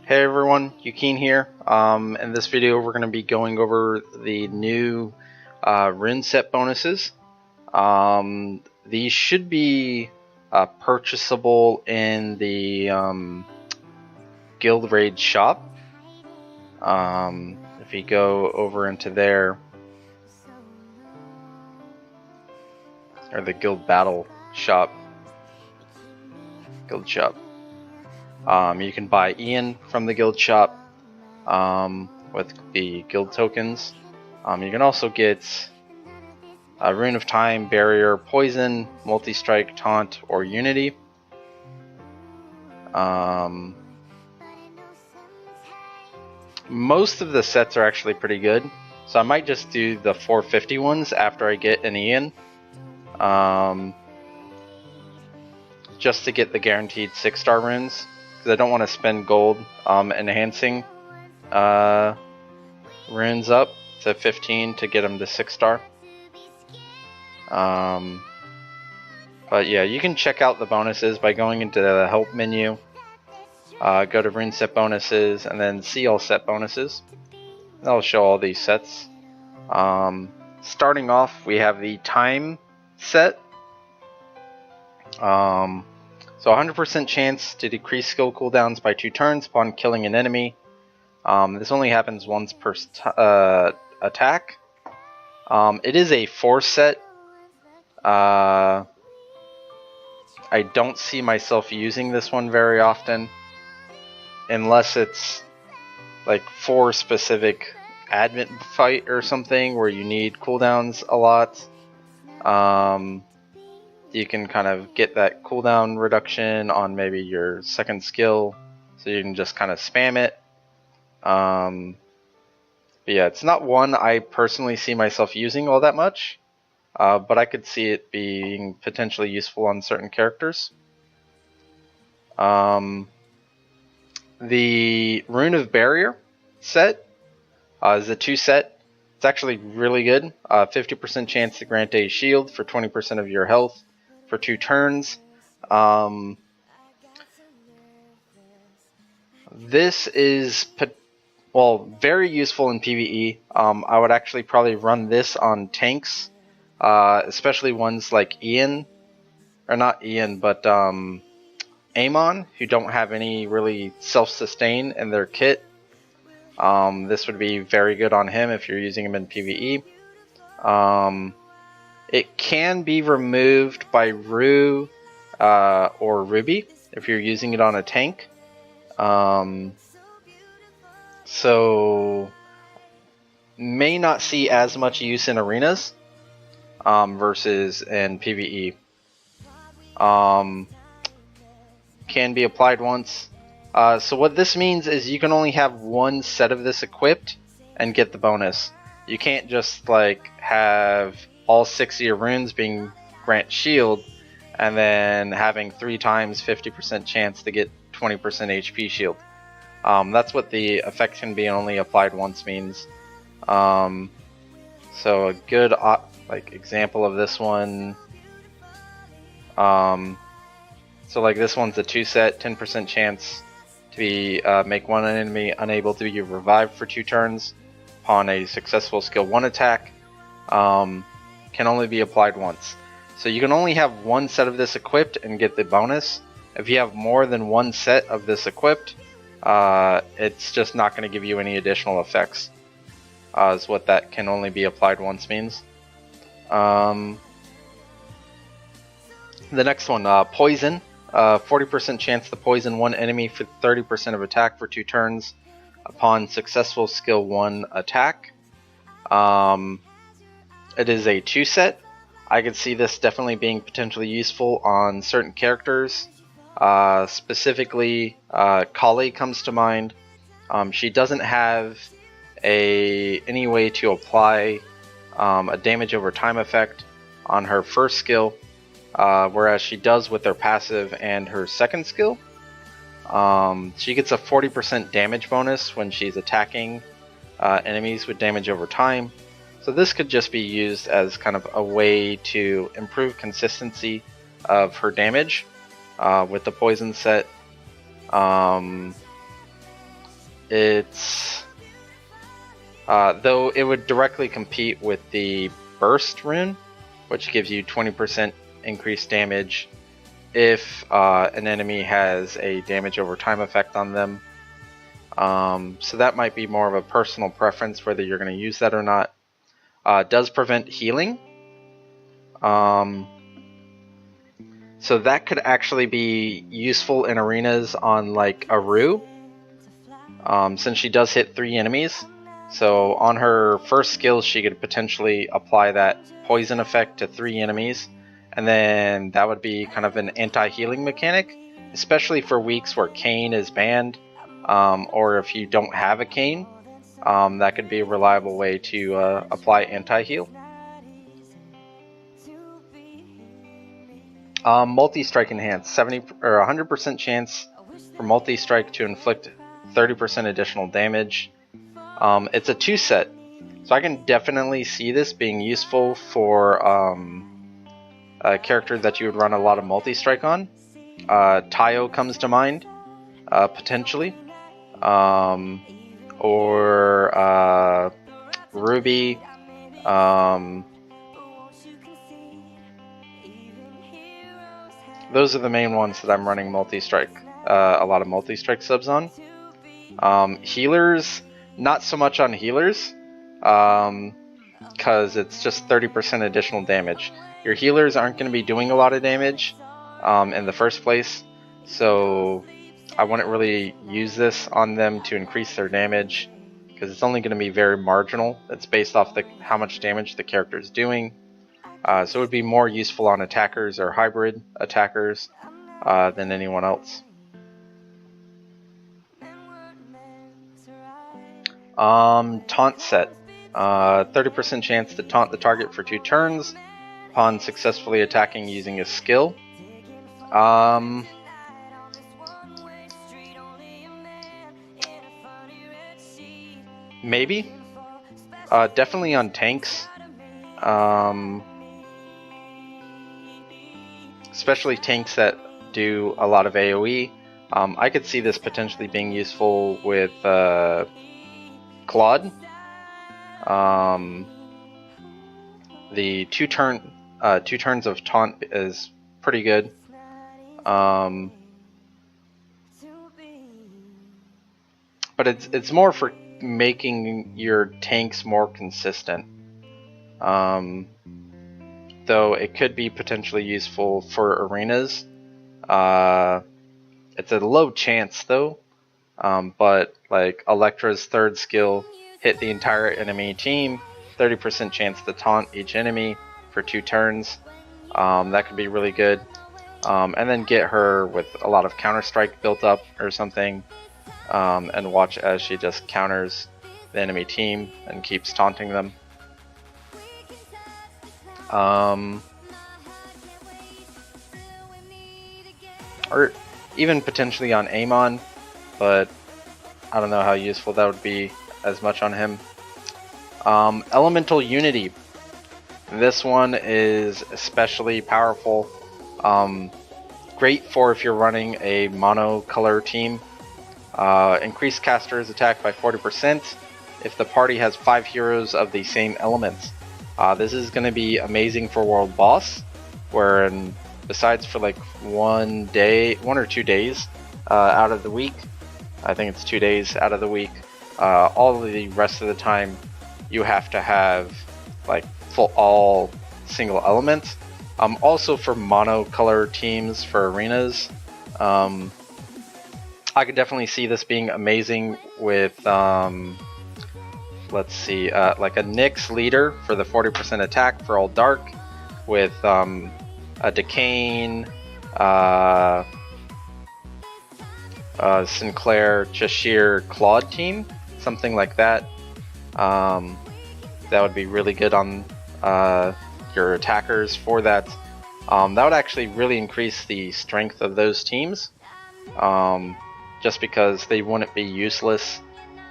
Hey everyone, Yukine here. In this video we're going to be going over the new Rune set bonuses. These should be purchasable in the Guild Raid shop. If you go over into there, or the Guild Battle shop, Guild shop. You can buy Ian from the guild shop with the guild tokens. You can also get a Rune of Time, Barrier, Poison, Multi-Strike, Taunt, or Unity. Most of the sets are actually pretty good, so I might just do the 450 ones after I get an Ian. Just to get the guaranteed 6-star runes. I don't want to spend gold enhancing runes up to 15 to get them to 6-star. But yeah, you can check out the bonuses by going into the help menu, go to rune set bonuses, and then see all set bonuses. That'll show all these sets. Starting off, we have the time set. So 100% chance to decrease skill cooldowns by 2 turns upon killing an enemy. This only happens once per attack. It is a force set. I don't see myself using this one very often, unless it's like for specific admit fight or something where you need cooldowns a lot. You can kind of get that cooldown reduction on maybe your second skill, so you can just kind of spam it. But yeah, it's not one I personally see myself using all that much, but I could see it being potentially useful on certain characters. The Rune of Barrier set is a 2 set. It's actually really good. 50% chance to grant a shield for 20% of your health for 2 turns. This is very useful in PvE. I would actually probably run this on tanks, especially ones like Ian, or not Ian, but Amon, who don't have any really self-sustain in their kit. This would be very good on him if you're using him in PvE. It can be removed by Rue or Ruby if you're using it on a tank. So may not see as much use in arenas versus in PvE. Can be applied once. So what this means is you can only have one set of this equipped and get the bonus. You can't just like have all 6 of your runes being grant shield and then having 3 times 50% chance to get 20% HP shield. That's what the effect can be only applied once means. So a good example of this one, so like this one's a 2 set, 10% chance to be make one enemy unable to be revived for 2 turns upon a successful skill 1 attack. Can only be applied once. So you can only have one set of this equipped and get the bonus. If you have more than one set of this equipped, it's just not going to give you any additional effects, is what that can only be applied once means. The next one, Poison. 40% chance to poison one enemy for 30% of attack for 2 turns upon successful skill 1 attack. It is a 2 set. I could see this definitely being potentially useful on certain characters. Specifically, Kali comes to mind. She doesn't have any way to apply a damage over time effect on her first skill, whereas she does with her passive and her second skill. She gets a 40% damage bonus when she's attacking enemies with damage over time. So this could just be used as kind of a way to improve consistency of her damage with the poison set. it's though it would directly compete with the burst rune, which gives you 20% increased damage if an enemy has a damage over time effect on them. So that might be more of a personal preference whether you're going to use that or not. Does prevent healing. So that could actually be useful in arenas on like a Rue, since she does hit 3 enemies. So on her first skill she could potentially apply that poison effect to 3 enemies, and then that would be kind of an anti-healing mechanic, especially for weeks where Cane is banned, or if you don't have a Cane, that could be a reliable way to apply anti-heal. Multi-strike enhanced, 70 or 100% chance for multi-strike to inflict 30% additional damage. It's a 2-set, so I can definitely see this being useful for a character that you would run a lot of multi-strike on. Tayo comes to mind, potentially, or Ruby. Those are the main ones that I'm running multi-strike, a lot of multi-strike subs on. Healers, not so much on healers, because it's just 30% additional damage. Your healers aren't going to be doing a lot of damage in the first place, so I wouldn't really use this on them to increase their damage, because it's only going to be very marginal. It's based off how much damage the character is doing. So it would be more useful on attackers or hybrid attackers than anyone else. Taunt set. 30% chance to taunt the target for 2 turns upon successfully attacking using a skill. Maybe. Definitely on tanks. Especially tanks that do a lot of AoE. I could see this potentially being useful with Claude. The 2 turns of taunt is pretty good. But it's more for making your tanks more consistent. Though it could be potentially useful for arenas. It's a low chance though, but like Electra's 3rd skill, hit the entire enemy team, 30% chance to taunt each enemy for 2 turns. That could be really good. And then get her with a lot of counter strike built up or something, and watch as she just counters the enemy team and keeps taunting them. Or even potentially on Amon, but I don't know how useful that would be as much on him. Elemental Unity. This one is especially powerful. Great for if you're running a mono color team. Increase caster's attack by 40% if the party has 5 heroes of the same elements. This is going to be amazing for World Boss, where besides for like 1 or 2 days out of the week, I think it's 2 days out of the week, all of the rest of the time you have to have like all single elements. Also for mono-color teams for arenas, I could definitely see this being amazing with let's see, like a Nyx leader for the 40% attack for all dark, with a Decane, Sinclair, Cheshire, Claude team, something like that. That would be really good on your attackers for that. That would actually really increase the strength of those teams, just because they wouldn't be useless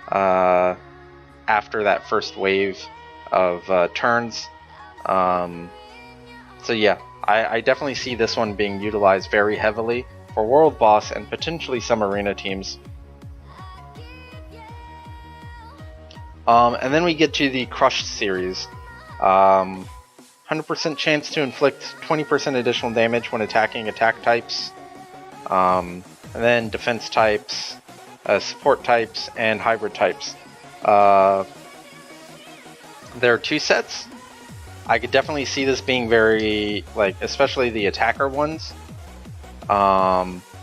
after that first wave of turns. So yeah, I definitely see this one being utilized very heavily for World Boss and potentially some arena teams. And then we get to the Crushed series. 100% chance to inflict 20% additional damage when attacking attack types. And then defense types, support types, and hybrid types. There are 2 sets. I could definitely see this being very, like, especially the attacker ones,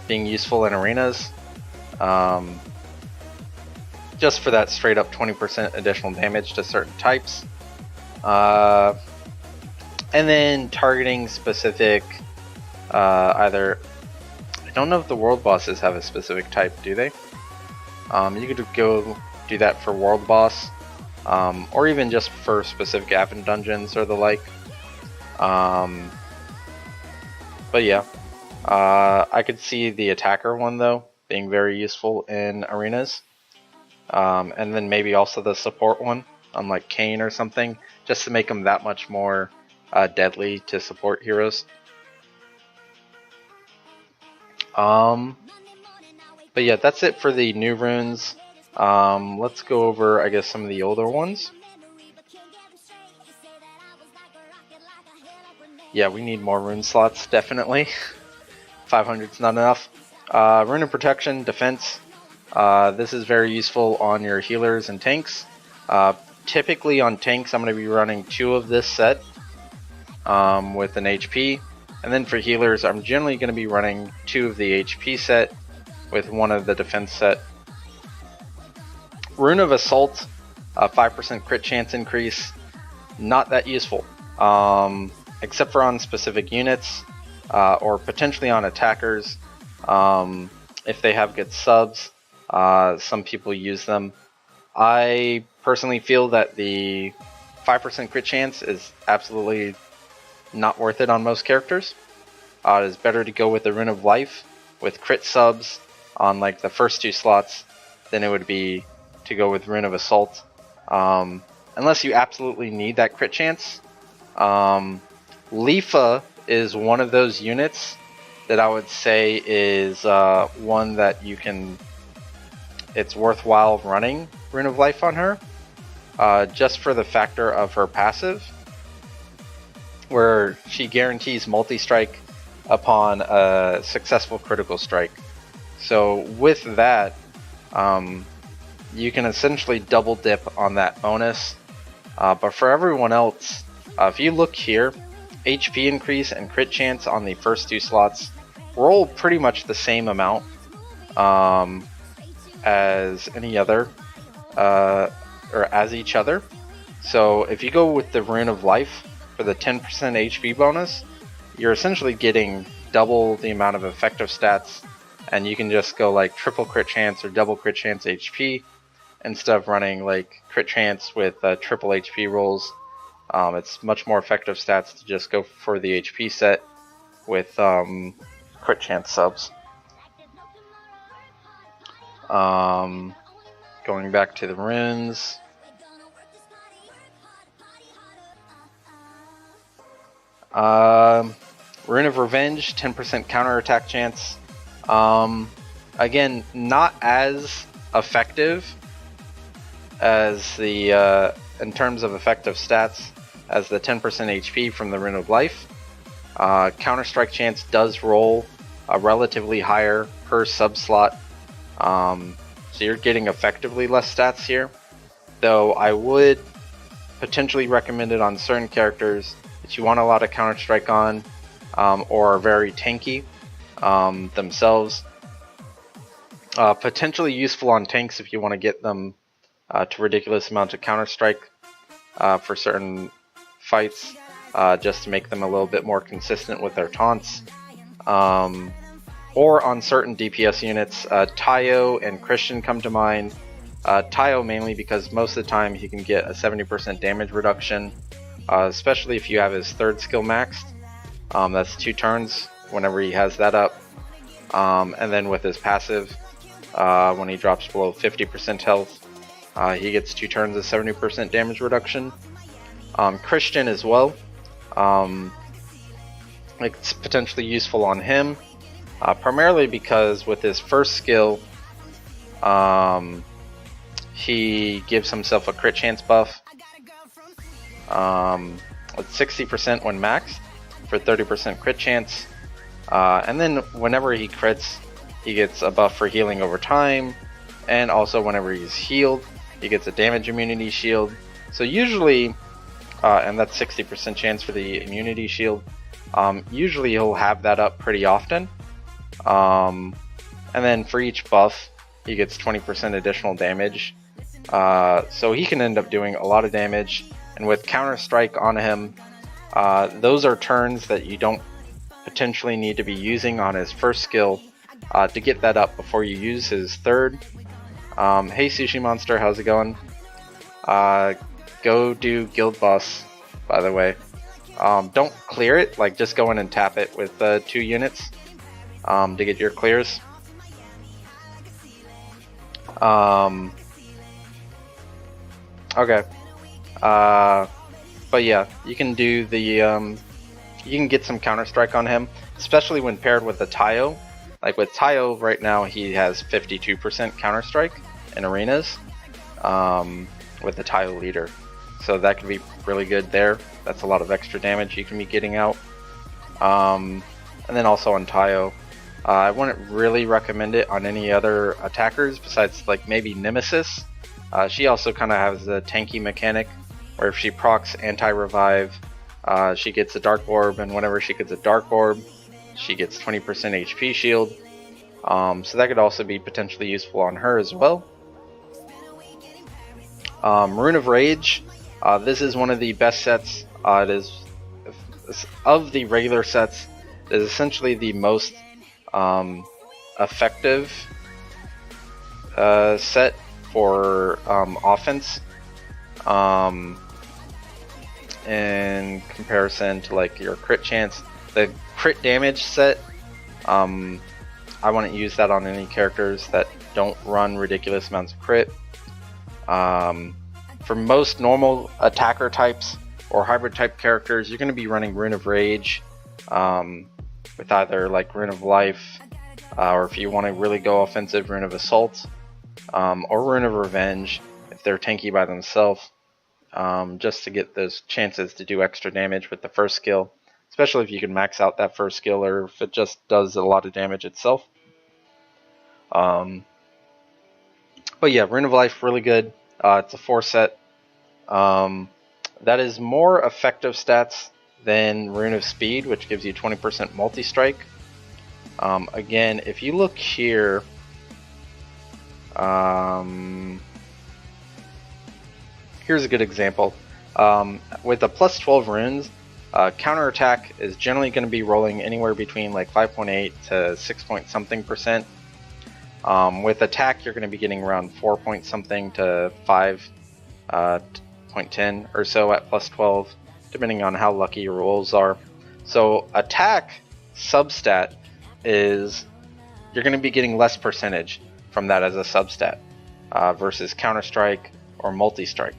being useful in arenas. Just for that straight up 20% additional damage to certain types. And then targeting specific, either, I don't know if the world bosses have a specific type, do they? You could go do that for world boss, or even just for specific Advent dungeons or the like. But yeah, I could see the attacker one though being very useful in arenas, and then maybe also the support one, unlike Kane or something, just to make them that much more deadly to support heroes. But yeah, that's it for the new runes. Let's go over, I guess, some of the older ones. Yeah, we need more rune slots, definitely. 500's not enough. Rune of Protection, Defense. This is very useful on your healers and tanks. Typically on tanks, I'm going to be running 2 of this set with an HP. And then for healers, I'm generally going to be running 2 of the HP set with 1 of the defense set. Rune of Assault, 5% crit chance increase. Not that useful, except for on specific units, or potentially on attackers. If they have good subs, some people use them. I personally feel that the 5% crit chance is absolutely not worth it on most characters. It is better to go with the Rune of Life with crit subs on like the first 2 slots than it would be to go with Rune of Assault, unless you absolutely need that crit chance. Lifa is one of those units that I would say is one that you can, it's worthwhile running Rune of Life on her, just for the factor of her passive, where she guarantees multi-strike upon a successful critical strike. So with that, you can essentially double dip on that bonus. But for everyone else, if you look here, HP increase and crit chance on the first 2 slots roll pretty much the same amount as any other, or as each other. So if you go with the Rune of Life for the 10% HP bonus, you're essentially getting double the amount of effective stats, and you can just go like triple crit chance or double crit chance HP instead of running like crit chance with triple HP rolls. It's much more effective stats to just go for the HP set with crit chance subs. Going back to the runes. Rune of Revenge, 10% counterattack chance. Again, not as effective as the, in terms of effective stats, as the 10% HP from the Rune of Life. Counter strike chance does roll relatively higher per sub slot, so you're getting effectively less stats here. Though I would potentially recommend it on certain characters that you want a lot of counter strike on, or are very tanky themselves. Potentially useful on tanks if you want to get them to ridiculous amounts of counter strike for certain fights, just to make them a little bit more consistent with their taunts. Or on certain DPS units, Tayo and Christian come to mind. Tayo mainly because most of the time he can get a 70% damage reduction, especially if you have his 3rd skill maxed. That's 2 turns whenever he has that up. And then with his passive, when he drops below 50% health, he gets 2 turns of 70% damage reduction. Christian as well. It's potentially useful on him, primarily because with his first skill, he gives himself a crit chance buff. With 60% when maxed for 30% crit chance. And then whenever he crits, he gets a buff for healing over time. And also whenever he's healed, he gets a damage immunity shield. So usually, and that's 60% chance for the immunity shield. Usually he'll have that up pretty often. And then for each buff, he gets 20% additional damage. So he can end up doing a lot of damage. And with Counter Strike on him, those are turns that you don't potentially need to be using on his first skill to get that up before you use his third. Hey Sushi Monster, how's it going? Go do Guild Boss, by the way. Don't clear it, like just go in and tap it with 2 units to get your clears. Okay. But yeah, you can do the you can get some Counter Strike on him, especially when paired with the Tayo. Like with Tayo right now, he has 52% Counter Strike in arenas with the Tayo leader, so that can be really good there. That's a lot of extra damage you can be getting out. And then also on Tayo, I wouldn't really recommend it on any other attackers besides like maybe Nemesis. She also kind of has a tanky mechanic where if she procs anti-revive, she gets a Dark Orb, and whenever she gets a Dark Orb, she gets 20% HP shield. So that could also be potentially useful on her as well. Rune of Rage, this is one of the best sets. It is, of the regular sets, it is essentially the most effective set for offense in comparison to like your crit chance. The crit damage set, I wouldn't use that on any characters that don't run ridiculous amounts of crit. For most normal attacker types or hybrid type characters, you're going to be running Rune of Rage with either like Rune of Life, or if you want to really go offensive, Rune of Assault, or Rune of Revenge if they're tanky by themselves, just to get those chances to do extra damage with the first skill, especially if you can max out that first skill or if it just does a lot of damage itself. But yeah, Rune of Life, really good. It's a 4 set. That is more effective stats than Rune of Speed, which gives you 20% multi-strike. Again, if you look here, here's a good example. With the plus 12 runes, counterattack is generally going to be rolling anywhere between like 5.8 to 6 point something percent. With attack, you're going to be getting around 4 point something to 5.10 or so at plus 12, depending on how lucky your rolls are. So attack substat is, you're going to be getting less percentage from that as a substat versus Counter-Strike or Multi-Strike.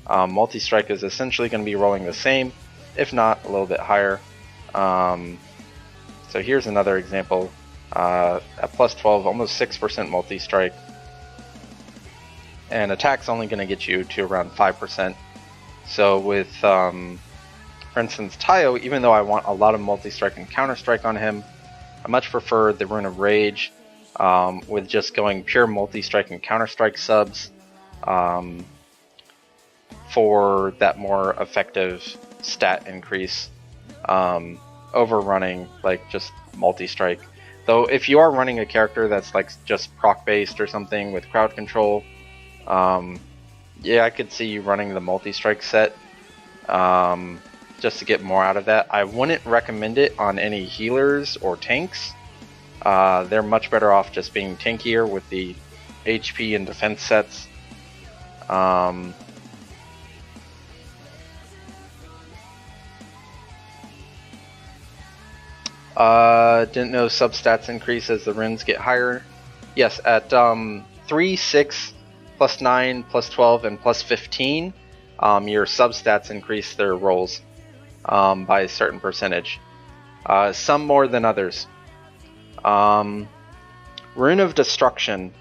Multi-Strike is essentially going to be rolling the same, if not a little bit higher. So here's another example. At plus 12, almost 6% multi-strike, and attack's only going to get you to around 5%. So with, for instance, Tayo, even though I want a lot of multi-strike and counter-strike on him, I much prefer the Rune of Rage with just going pure multi-strike and counter-strike subs for that more effective stat increase over running like just multi-strike. Though if you are running a character that's like just proc based or something with crowd control, yeah, I could see you running the multi-strike set just to get more out of that. I wouldn't recommend it on any healers or tanks. They're much better off just being tankier with the HP and defense sets. Didn't know substats increase as the runes get higher. Yes, at 3, 6, plus 9, plus 12, and plus 15, your substats increase their rolls by a certain percentage. Some more than others. Rune of Destruction.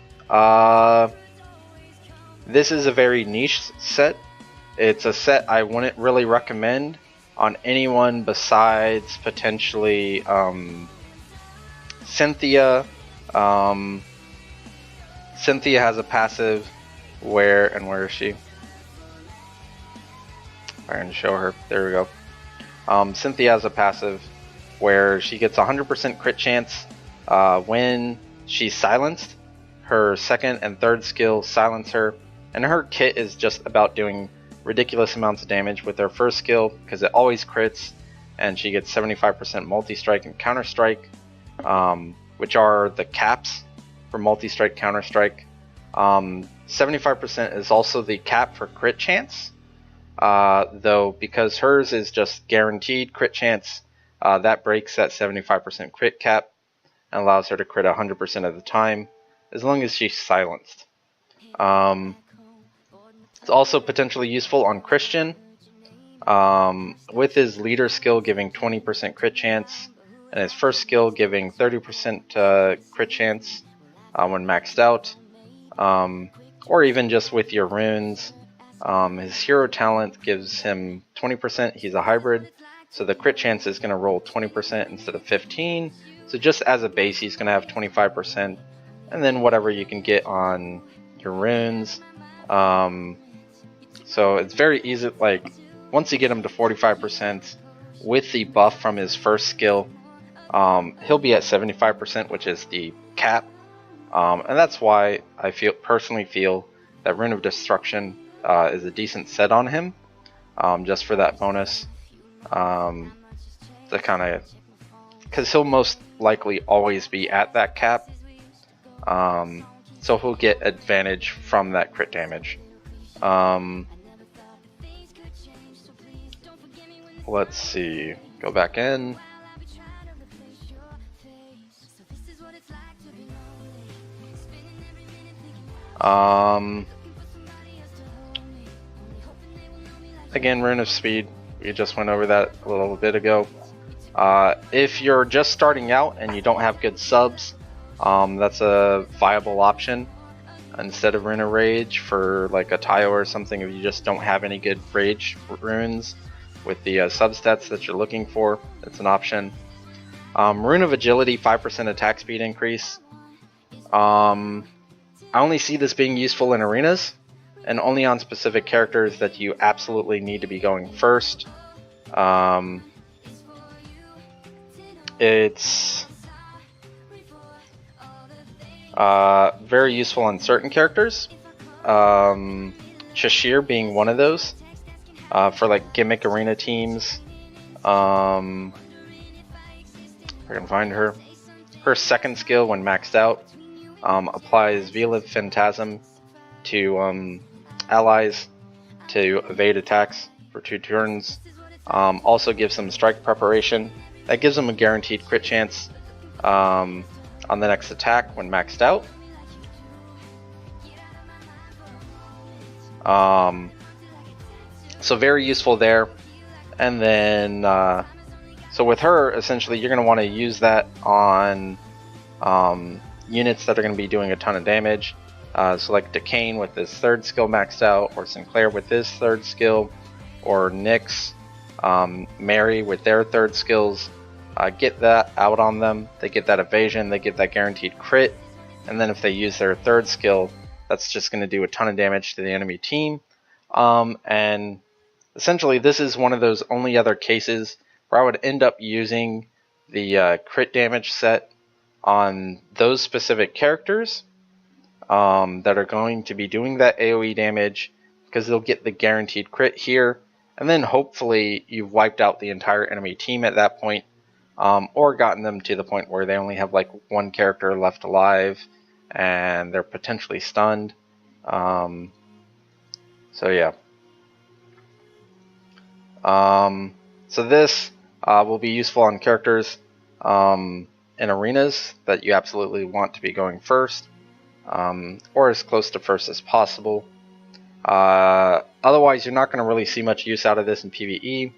This is a very niche set. It's a set I wouldn't really recommend on anyone besides potentially Cynthia. Cynthia has a passive where is she? I'm going to show her. There we go. Cynthia has a passive where she gets 100% crit chance when she's silenced. Her second and third skill silence her, and her kit is just about doing ridiculous amounts of damage with her first skill because it always crits, and she gets 75% multi-strike and counter-strike, which are the caps for multi-strike, counter-strike. 75% is also the cap for crit chance, though because hers is just guaranteed crit chance, that breaks that 75% crit cap and allows her to crit 100% of the time as long as she's silenced. It's also potentially useful on Christian, with his leader skill giving 20% crit chance and his first skill giving 30% crit chance when maxed out, or even just with your runes. His hero talent gives him 20%. He's a hybrid, so the crit chance is going to roll 20% instead of 15. So just as a base, he's going to have 25%, and then whatever you can get on your runes. So it's very easy. Like once you get him to 45% with the buff from his first skill, he'll be at 75%, which is the cap. And that's why I personally feel that Rune of Destruction is a decent set on him, just for that bonus. To kind of, because he'll most likely always be at that cap, so he'll get advantage from that crit damage. Let's see, go back in. Again, Rune of Speed, we just went over that a little bit ago. If you're just starting out and you don't have good subs, that's a viable option instead of Rune of Rage for like a Tayo or something. If you just don't have any good Rage runes with the substats that you're looking for, it's an option. Rune of Agility, 5% attack speed increase. I only see this being useful in arenas and only on specific characters that you absolutely need to be going first. It's very useful on certain characters, Cheshire being one of those, for like gimmick arena teams. If I can find her. Her second skill when maxed out applies Vela Phantasm to allies to evade attacks for 2 turns. Also gives them strike preparation. That gives them a guaranteed crit chance on the next attack when maxed out. So very useful there. And then, so with her, essentially, you're going to want to use that on units that are going to be doing a ton of damage. So like Decane with his third skill maxed out, or Sinclair with his third skill, or Nyx, Mary with their third skills. Get that out on them. They get that evasion, they get that guaranteed crit, and then if they use their third skill, that's just going to do a ton of damage to the enemy team. And essentially this is one of those only other cases where I would end up using the crit damage set on those specific characters that are going to be doing that AoE damage, because they'll get the guaranteed crit here, and then hopefully you've wiped out the entire enemy team at that point, or gotten them to the point where they only have like one character left alive and they're potentially stunned. So yeah. So this will be useful on characters in arenas that you absolutely want to be going first, or as close to first as possible. Otherwise, you're not going to really see much use out of this in PvE.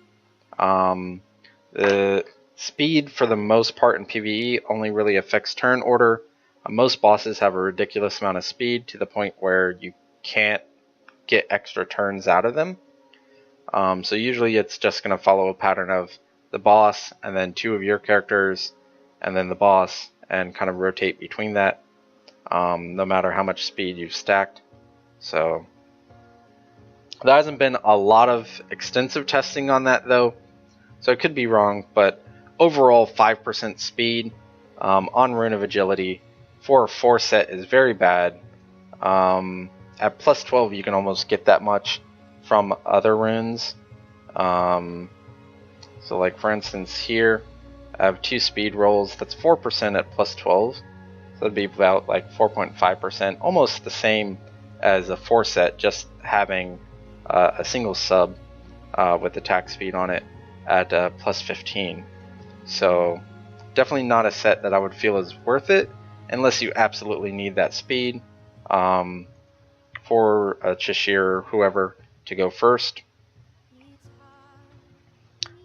The speed, for the most part in PvE, only really affects turn order. Most bosses have a ridiculous amount of speed to the point where you can't get extra turns out of them. So usually it's just going to follow a pattern of the boss and then 2 of your characters and then the boss, and kind of rotate between that, no matter how much speed you've stacked. So there hasn't been a lot of extensive testing on that though, so it could be wrong, but overall 5% speed on Rune of Agility for a 4 set is very bad. At plus 12 you can almost get that much from other runes. So like for instance here I have 2 speed rolls, that's 4% at plus 12, so that'd be about like 4.5%, almost the same as a 4 set, just having a single sub with attack speed on it at plus 15. So definitely not a set that I would feel is worth it unless you absolutely need that speed for a Cheshire or whoever to go first.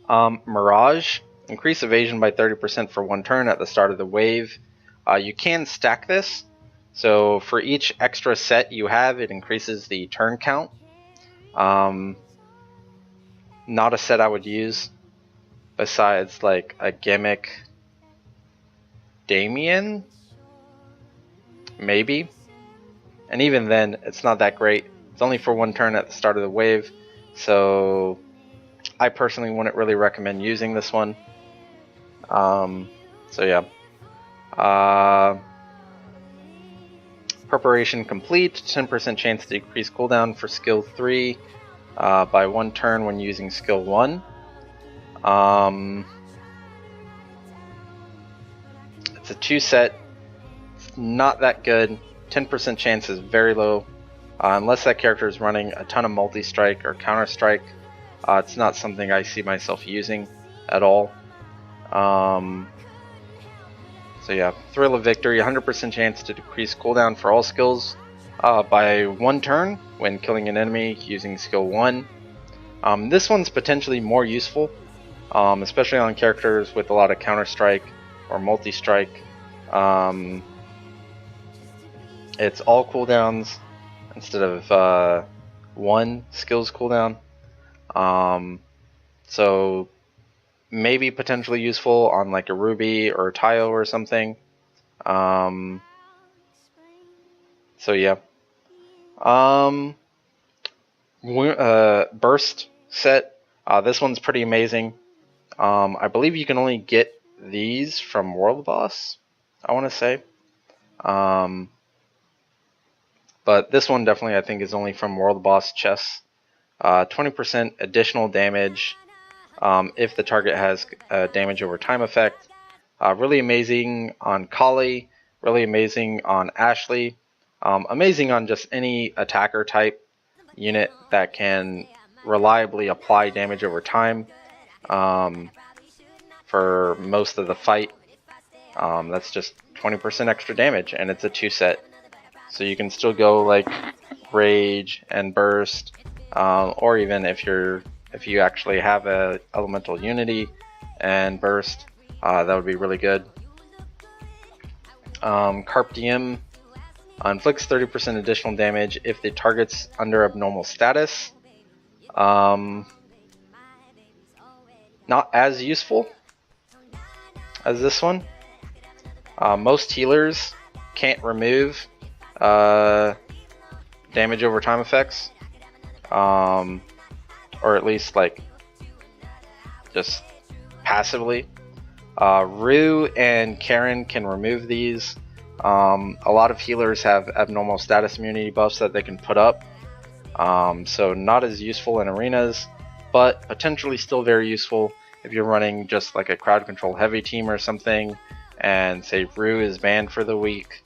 Mirage, increase evasion by 30% for 1 turn at the start of the wave. You can stack this, so for each extra set you have, it increases the turn count. Not a set I would use besides like a gimmick Damien, maybe, and even then it's not that great. It's only for 1 turn at the start of the wave, so I personally wouldn't really recommend using this one. So yeah. Preparation complete, 10% chance to decrease cooldown for skill 3 by 1 turn when using skill 1. It's a 2 set, it's not that good. 10% chance is very low. Unless that character is running a ton of multi-strike or counter-strike, it's not something I see myself using at all. So yeah, Thrill of Victory, 100% chance to decrease cooldown for all skills by 1 turn when killing an enemy using skill 1. This one's potentially more useful, especially on characters with a lot of counter-strike or multi-strike. It's all cooldowns instead of 1 skills cooldown. So maybe potentially useful on like a Ruby or a Tayo or something. So yeah. Burst set. This one's pretty amazing. I believe you can only get these from World Boss, I want to say. But this one definitely I think is only from World Boss chests. 20% additional damage if the target has a damage over time effect. Really amazing on Kali, really amazing on Ashley, amazing on just any attacker type unit that can reliably apply damage over time for most of the fight. That's just 20% extra damage, and it's a 2 set. So you can still go like Rage and Burst, or even if you actually have a Elemental Unity and Burst, that would be really good. Carpe Diem inflicts 30% additional damage if the target's under abnormal status. Not as useful as this one. Most healers can't remove damage over time effects, or at least like just passively. Rue and Karen can remove these. A lot of healers have abnormal status immunity buffs that they can put up, so not as useful in arenas, but potentially still very useful if you're running just like a crowd control heavy team or something, and say Rue is banned for the week.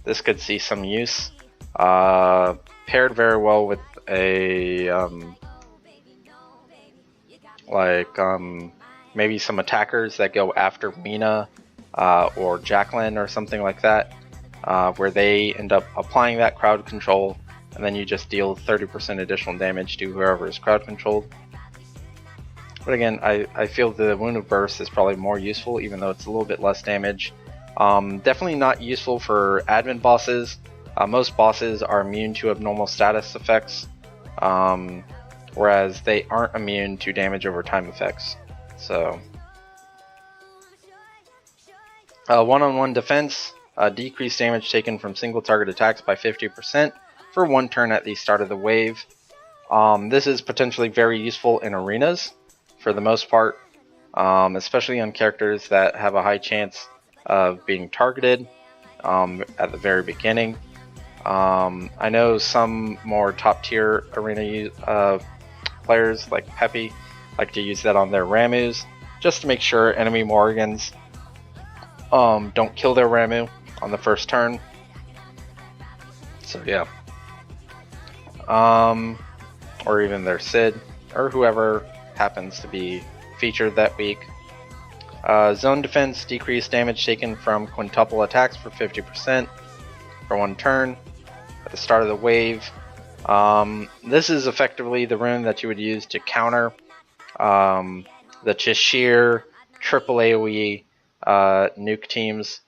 This could see some use, paired very well with a maybe some attackers that go after Mina or Jacqueline or something like that, where they end up applying that crowd control, and then you just deal 30% additional damage to whoever is crowd controlled. But again, I feel the Wound of Burst is probably more useful, even though it's a little bit less damage. Definitely not useful for admin bosses. Most bosses are immune to abnormal status effects, whereas they aren't immune to damage over time effects. So, one-on-one defense, decreased damage taken from single target attacks by 50% for 1 turn at the start of the wave. This is potentially very useful in arenas for the most part, especially on characters that have a high chance of being targeted at the very beginning. I know some more top tier arena players like Peppy like to use that on their Ramus just to make sure enemy Morgans don't kill their Ramu on the first turn. So yeah. Or even their Sid, or whoever happens to be featured that week. Zone defense, decreased damage taken from quintuple attacks for 50% for 1 turn at the start of the wave. This is effectively the rune that you would use to counter the sheer triple AoE nuke teams.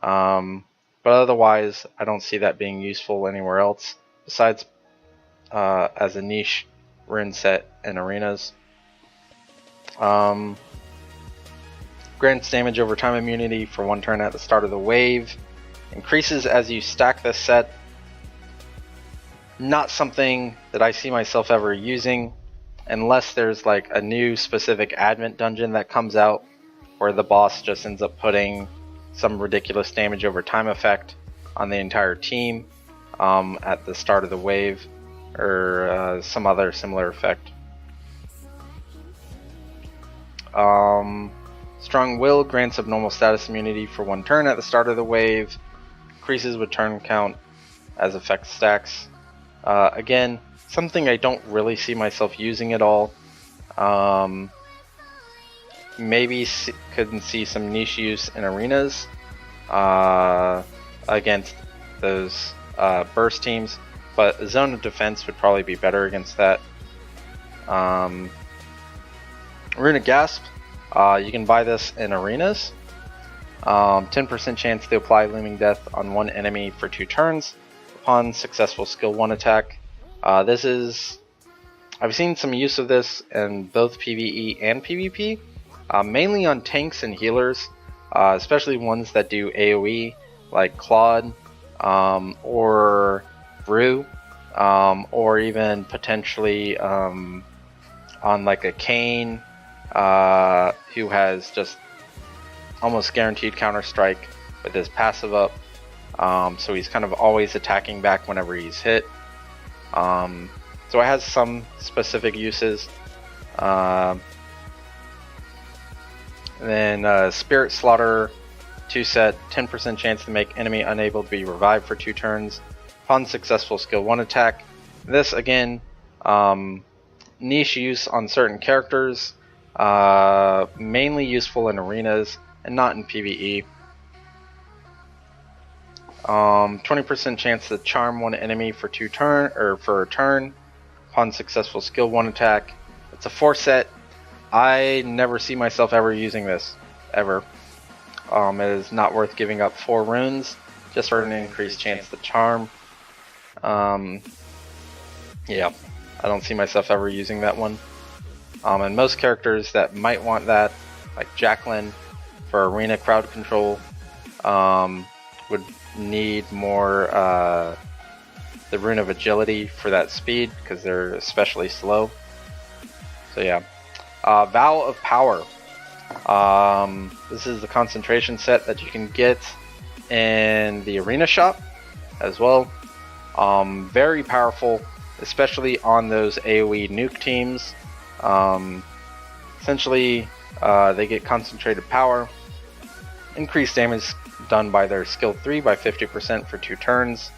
But otherwise, I don't see that being useful anywhere else besides as a niche rune set in arenas. Grants damage over time immunity for 1 turn at the start of the wave. Increases as you stack this set. Not something that I see myself ever using unless there's like a new specific advent dungeon that comes out where the boss just ends up putting some ridiculous damage over time effect on the entire team at the start of the wave, or some other similar effect. Strong Will grants abnormal status immunity for 1 turn at the start of the wave. Increases with turn count as effect stacks. Again, something I don't really see myself using at all. Maybe couldn't see some niche use in arenas against those burst teams, but a zone of defense would probably be better against that. Rune of Gasp, you can buy this in arenas. 10% chance to apply Looming Death on 1 enemy for 2 turns upon successful skill 1 attack. I've seen some use of this in both PvE and PvP, mainly on tanks and healers, especially ones that do AoE like Claude or Rue, or even potentially on like a Kayn who has just almost guaranteed counter strike with his passive up, so he's kind of always attacking back whenever he's hit. So it has some specific uses. Then Spirit Slaughter 2 set, 10% chance to make enemy unable to be revived for 2 turns upon successful skill 1 attack. This again, niche use on certain characters, mainly useful in arenas and not in PvE. 20% chance to charm 1 enemy for a turn upon successful skill 1 attack. It's a 4 set. I never see myself ever using this, ever. It is not worth giving up 4 runes just for an increased chance to charm. Yeah, I don't see myself ever using that one. And most characters that might want that, like Jacqueline for arena crowd control, would need more the Rune of Agility for that speed, because they're especially slow. So yeah. Vow of Power. This is the concentration set that you can get in the arena shop as well. Very powerful, especially on those AoE nuke teams. Essentially, they get concentrated power, increased damage done by their skill 3 by 50% for 2 turns.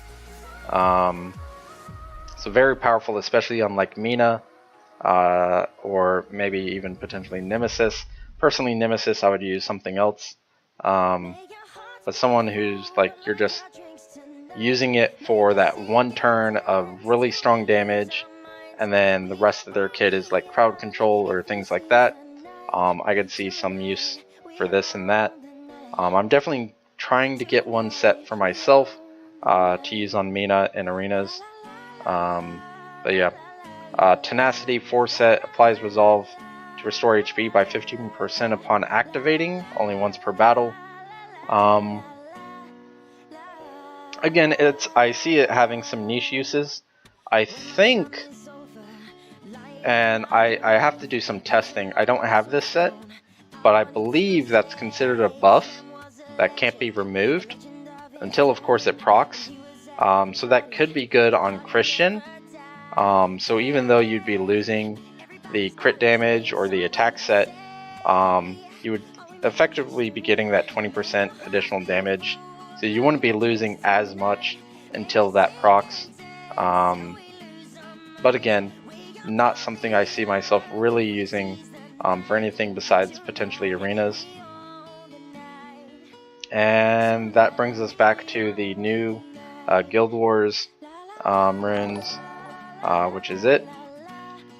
So very powerful, especially on like Mina, or maybe even potentially Nemesis. Personally, Nemesis I would use something else, but someone who's like, you're just using it for that 1 turn of really strong damage, and then the rest of their kit is like crowd control or things like that. I could see some use for this and that. I'm definitely trying to get one set for myself, to use on Mina in arenas. But yeah, Tenacity 4 set applies Resolve to restore HP by 15% upon activating, only once per battle. Again, I see it having some niche uses. I think, and I have to do some testing. I don't have this set, but I believe that's considered a buff that can't be removed until, of course, it procs. So that could be good on Christian. So even though you'd be losing the crit damage or the attack set, you would effectively be getting that 20% additional damage. So you wouldn't be losing as much until that procs. But again, not something I see myself really using for anything besides potentially arenas. And that brings us back to the new Guild Wars runes, which is it.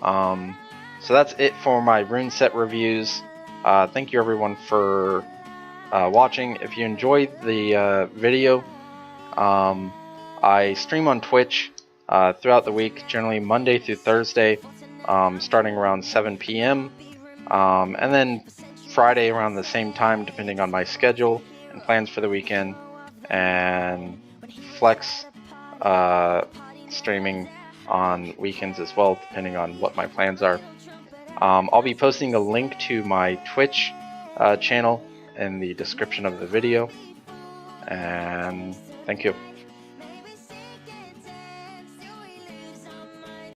So that's it for my rune set reviews. Thank you everyone for watching. If you enjoyed the video, I stream on Twitch throughout the week, generally Monday through Thursday, starting around 7 p.m. And then Friday around the same time, depending on my schedule and plans for the weekend, and flex streaming on weekends as well, depending on what my plans are. I'll be posting a link to my Twitch channel in the description of the video, and thank you.